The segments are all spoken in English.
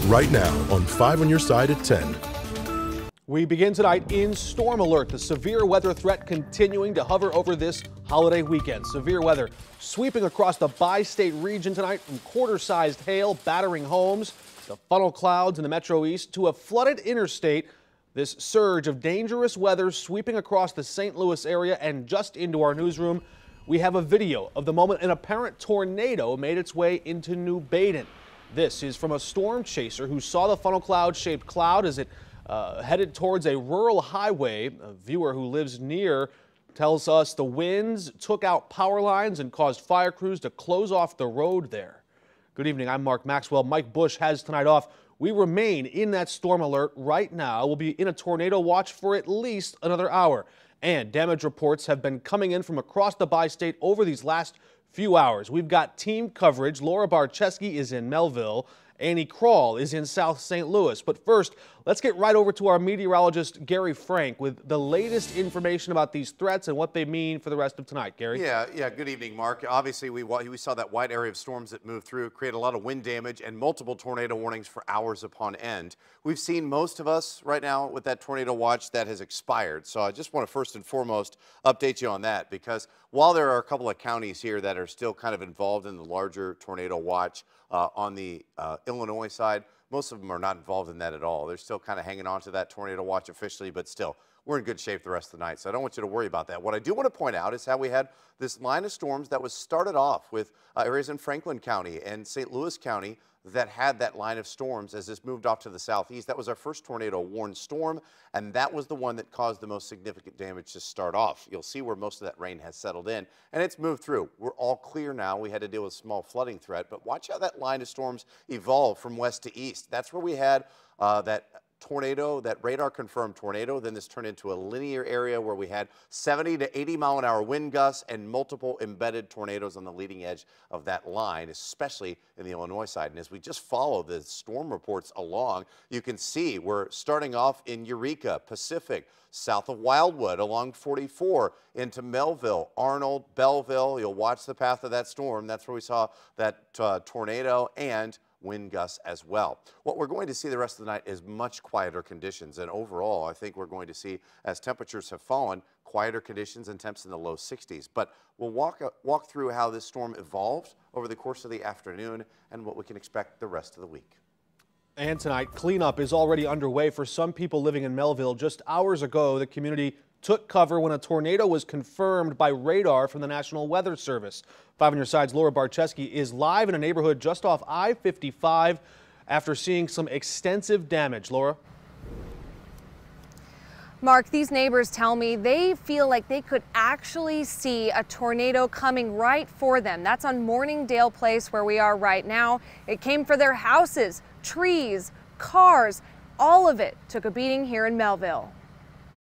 right now on 5 on your side at 10. We begin tonight in storm alert. The severe weather threat continuing to hover over this holiday weekend. Severe weather sweeping across the bi-state region tonight, from quarter-sized hail battering homes to funnel clouds in the Metro East to a flooded interstate. This surge of dangerous weather sweeping across the St. Louis area and just into our newsroom. We have a video of the moment an apparent tornado made its way into New Baden. This is from a storm chaser who saw the funnel cloud-shaped cloud as it headed towards a rural highway. A viewer who lives near tells us the winds took out power lines and caused fire crews to close off the road there. Good evening, I'm Mark Maxwell. Mike Bush has tonight off. We remain in that storm alert right now. We'll be in a tornado watch for at least another hour. And damage reports have been coming in from across the bi-state over these last few hours. We've got team coverage. Laura Barczewski is in Melville. Annie Krall is in South St. Louis. But first, let's get right over to our meteorologist, Gary Frank, with the latest information about these threats and what they mean for the rest of tonight. Gary? Yeah. Good evening, Mark. Obviously, we saw that wide area of storms that moved through, create a lot of wind damage and multiple tornado warnings for hours upon end. We've seen most of us right now with that tornado watch that has expired. So I just want to first and foremost update you on that, because while there are a couple of counties here that are still kind of involved in the larger tornado watch on the Illinois side, most of them are not involved in that at all. They're still kind of hanging on to that tornado watch officially, but still, we're in good shape the rest of the night, so I don't want you to worry about that. What I do want to point out is how we had this line of storms that was started off with areas in Franklin County and St. Louis County that had that line of storms as this moved off to the southeast. That was our first tornado warned storm, and that was the one that caused the most significant damage to start off. You'll see where most of that rain has settled in, and it's moved through. We're all clear now. We had to deal with a small flooding threat, but watch how that line of storms evolved from west to east. That's where we had that tornado, that radar confirmed tornado. Then this turned into a linear area where we had 70 to 80 mile an hour wind gusts and multiple embedded tornadoes on the leading edge of that line, especially in the Illinois side. And as we just follow the storm reports along, you can see we're starting off in Eureka, Pacific, south of Wildwood, along 44 into Melville, Arnold, Belleville. You'll watch the path of that storm. That's where we saw that tornado and wind gusts as well. What we're going to see the rest of the night is much quieter conditions, and overall I think we're going to see, as temperatures have fallen, quieter conditions and temps in the low 60s. But we'll walk through how this storm evolved over the course of the afternoon and what we can expect the rest of the week. And tonight, cleanup is already underway for some people living in Melville. Just hours ago, the community took cover when a tornado was confirmed by radar from the National Weather Service. 5 on your side's Laura Barczewski is live in a neighborhood just off I-55 after seeing some extensive damage. Laura? Mark, these neighbors tell me they feel like they could actually see a tornado coming right for them. That's on Morningdale Place where we are right now. It came for their houses, trees, cars, all of it took a beating here in Melville.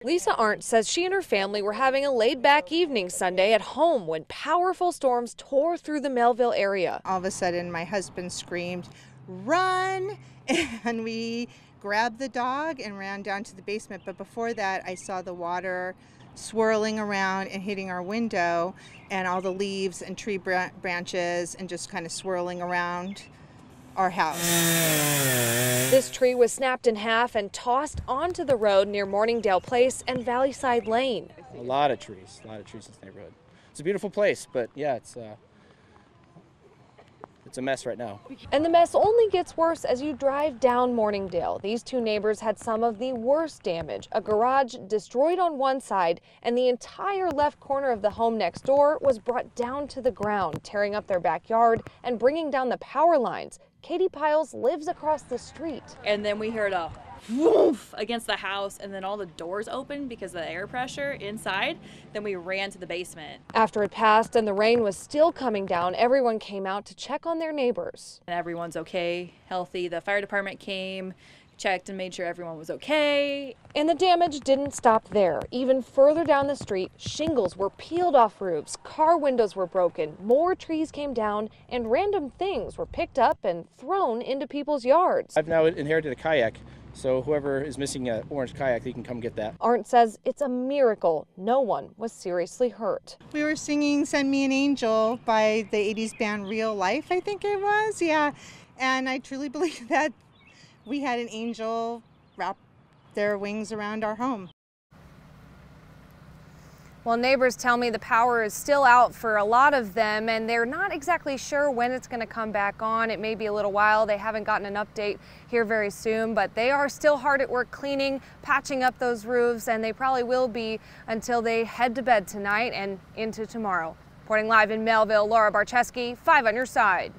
Lisa Arndt says she and her family were having a laid-back evening Sunday at home when powerful storms tore through the Melville area. All of a sudden, my husband screamed, "Run!" and we grabbed the dog and ran down to the basement. But before that, I saw the water swirling around and hitting our window, and all the leaves and tree branches and just kind of swirling around our house. This tree was snapped in half and tossed onto the road near Morningdale Place and Valleyside Lane. A lot of trees in this neighborhood. It's a beautiful place, but yeah, it's a mess right now. And the mess only gets worse as you drive down Morningdale. These two neighbors had some of the worst damage. A garage destroyed on one side, and the entire left corner of the home next door was brought down to the ground, tearing up their backyard and bringing down the power lines. Katie Piles lives across the street. And then we heard a woof against the house, and then all the doors opened because of the air pressure inside. Then we ran to the basement. After it passed and the rain was still coming down, everyone came out to check on their neighbors. And everyone's okay, healthy. The fire department came, checked and made sure everyone was okay. And the damage didn't stop there. Even further down the street, shingles were peeled off roofs, car windows were broken, more trees came down, and random things were picked up and thrown into people's yards. I've now inherited a kayak, so whoever is missing an orange kayak, they can come get that. Arndt says it's a miracle no one was seriously hurt. We were singing "Send Me an Angel" by the 80s band Real Life, I think it was, yeah. And I truly believe that we had an angel wrap their wings around our home. Well, neighbors tell me the power is still out for a lot of them, and they're not exactly sure when it's going to come back on. It may be a little while. They haven't gotten an update here very soon, but they are still hard at work cleaning, patching up those roofs, and they probably will be until they head to bed tonight and into tomorrow. Reporting live in Melville, Laura Barcheski, 5 on your side.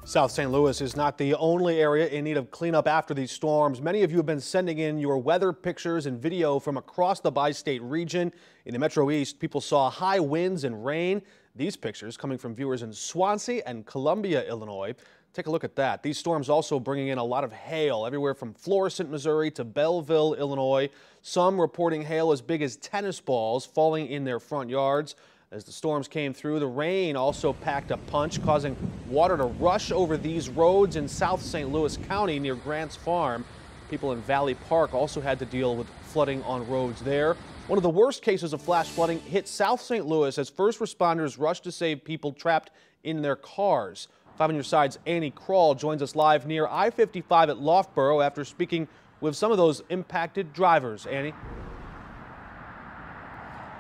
South St. Louis is not the only area in need of cleanup after these storms. Many of you have been sending in your weather pictures and video from across the bi-state region. In the Metro East, people saw high winds and rain. These pictures coming from viewers in Swansea and Columbia, Illinois. Take a look at that. These storms also bringing in a lot of hail everywhere from Florissant, Missouri to Belleville, Illinois. Some reporting hail as big as tennis balls falling in their front yards. As the storms came through, the rain also packed a punch, causing water to rush over these roads in South St. Louis County near Grant's Farm. People in Valley Park also had to deal with flooding on roads there. One of the worst cases of flash flooding hit South St. Louis as first responders rushed to save people trapped in their cars. 5 on your side's Annie Krall joins us live near I-55 at Loughborough after speaking with some of those impacted drivers. Annie?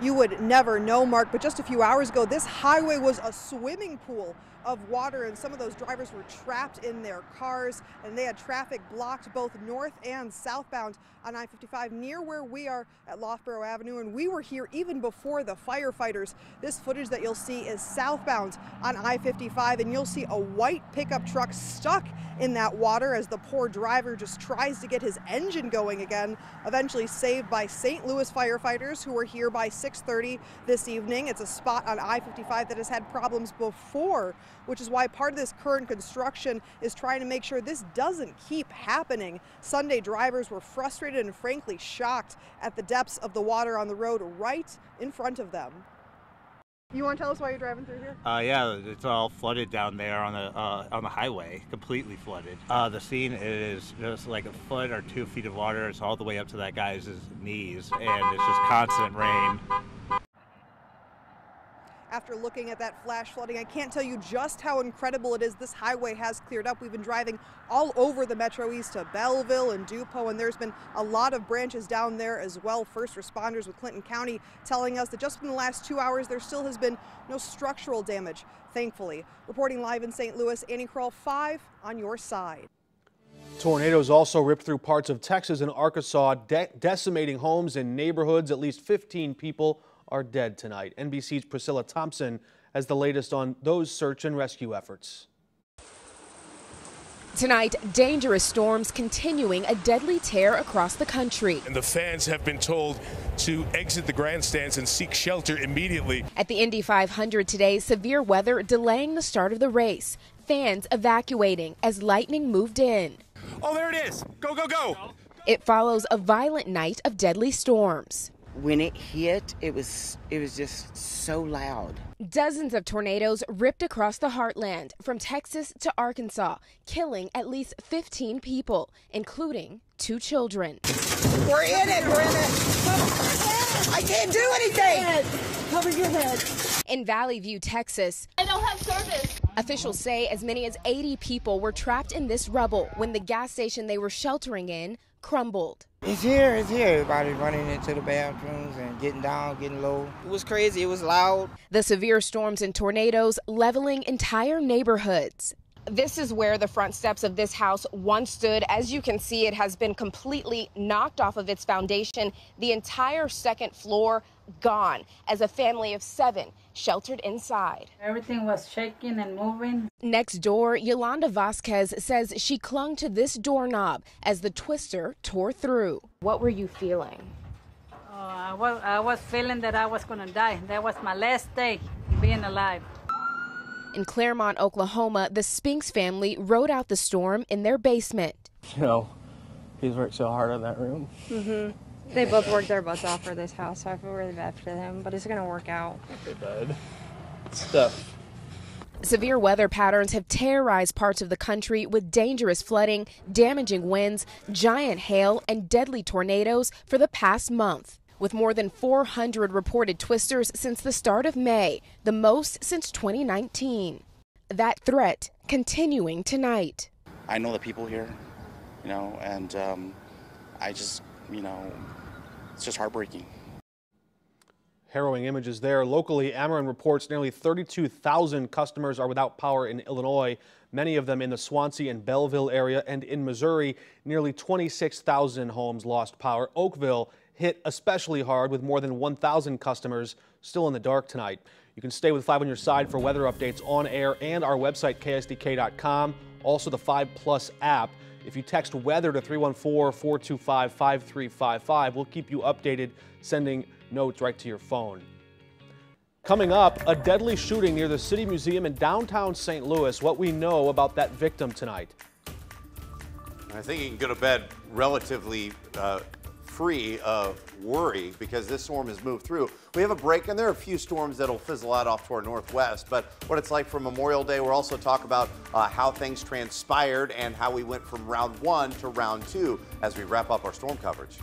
You would never know, Mark, but just a few hours ago, this highway was a swimming pool of water, and some of those drivers were trapped in their cars, and they had traffic blocked both north and southbound on I-55 near where we are at Loughborough Avenue, and we were here even before the firefighters. This footage that you'll see is southbound on I-55, and you'll see a white pickup truck stuck in that water as the poor driver just tries to get his engine going again, eventually saved by St. Louis firefighters who were here by 6:30 this evening. It's a spot on I-55 that has had problems before, which is why part of this current construction is trying to make sure this doesn't keep happening. Sunday drivers were frustrated and frankly shocked at the depths of the water on the road right in front of them. You want to tell us why you're driving through here? Yeah, it's all flooded down there on the highway, completely flooded. The scene is just like a foot or 2 feet of water. It's all the way up to that guy's knees, and it's just constant rain. After looking at that flash flooding, I can't tell you just how incredible it is this highway has cleared up. We've been driving all over the Metro East to Belleville and DuPont, and there's been a lot of branches down there as well. First responders with Clinton County telling us that just in the last 2 hours, there still has been no structural damage, thankfully. Reporting live in St. Louis, Annie Krall, 5 on your side. Tornadoes also ripped through parts of Texas and Arkansas, decimating homes and neighborhoods. At least 15 people are dead tonight. NBC's Priscilla Thompson has the latest on those search and rescue efforts. Tonight, dangerous storms continuing a deadly tear across the country. And the fans have been told to exit the grandstands and seek shelter immediately. At the Indy 500 today, severe weather delaying the start of the race. Fans evacuating as lightning moved in. Oh, there it is. Go, go, go. It follows a violent night of deadly storms. When it hit, it was just so loud. Dozens of tornadoes ripped across the heartland, from Texas to Arkansas, killing at least 15 people, including 2 children. We're in it, Brenna. I can't do anything. Cover your head. In Valley View, Texas, I don't have service. Officials say as many as 80 people were trapped in this rubble when the gas station they were sheltering in crumbled. It's here. Everybody running into the bathrooms and getting down, getting low. It was crazy. It was loud. The severe storms and tornadoes leveling entire neighborhoods. This is where the front steps of this house once stood. As you can see, it has been completely knocked off of its foundation. The entire second floor gone as a family of 7 sheltered inside. Everything was shaking and moving. Next door, Yolanda Vasquez says she clung to this doorknob as the twister tore through. What were you feeling? I was feeling that I was going to die. That was my last day being alive. In Claremont, Oklahoma, the Spinks family rode out the storm in their basement. You know, he's worked so hard on that room. They both worked their butts off for this house, so I feel really bad for them, but it's going to work out. Okay, bud. Stuff. Severe weather patterns have terrorized parts of the country with dangerous flooding, damaging winds, giant hail, and deadly tornadoes for the past month. With more than 400 reported twisters since the start of May, the most since 2019. That threat continuing tonight. I know the people here, you know, and I just, you know, it's just heartbreaking. Harrowing images there. Locally, Ameren reports nearly 32,000 customers are without power in Illinois, many of them in the Swansea and Belleville area, and in Missouri, nearly 26,000 homes lost power. Oakville hit especially hard with more than 1,000 customers still in the dark tonight. You can stay with 5 on your side for weather updates on air and our website, ksdk.com, also the 5 Plus app. If you text weather to 314-425-5355, we'll keep you updated, sending notes right to your phone. Coming up, a deadly shooting near the City Museum in downtown St. Louis. What we know about that victim tonight. I think you can go to bed relatively free of worry because this storm has moved through. We have a break, and there are a few storms that'll fizzle out off to our northwest, but what it's like for Memorial Day. We'll also talk about how things transpired and how we went from round 1 to round 2 as we wrap up our storm coverage.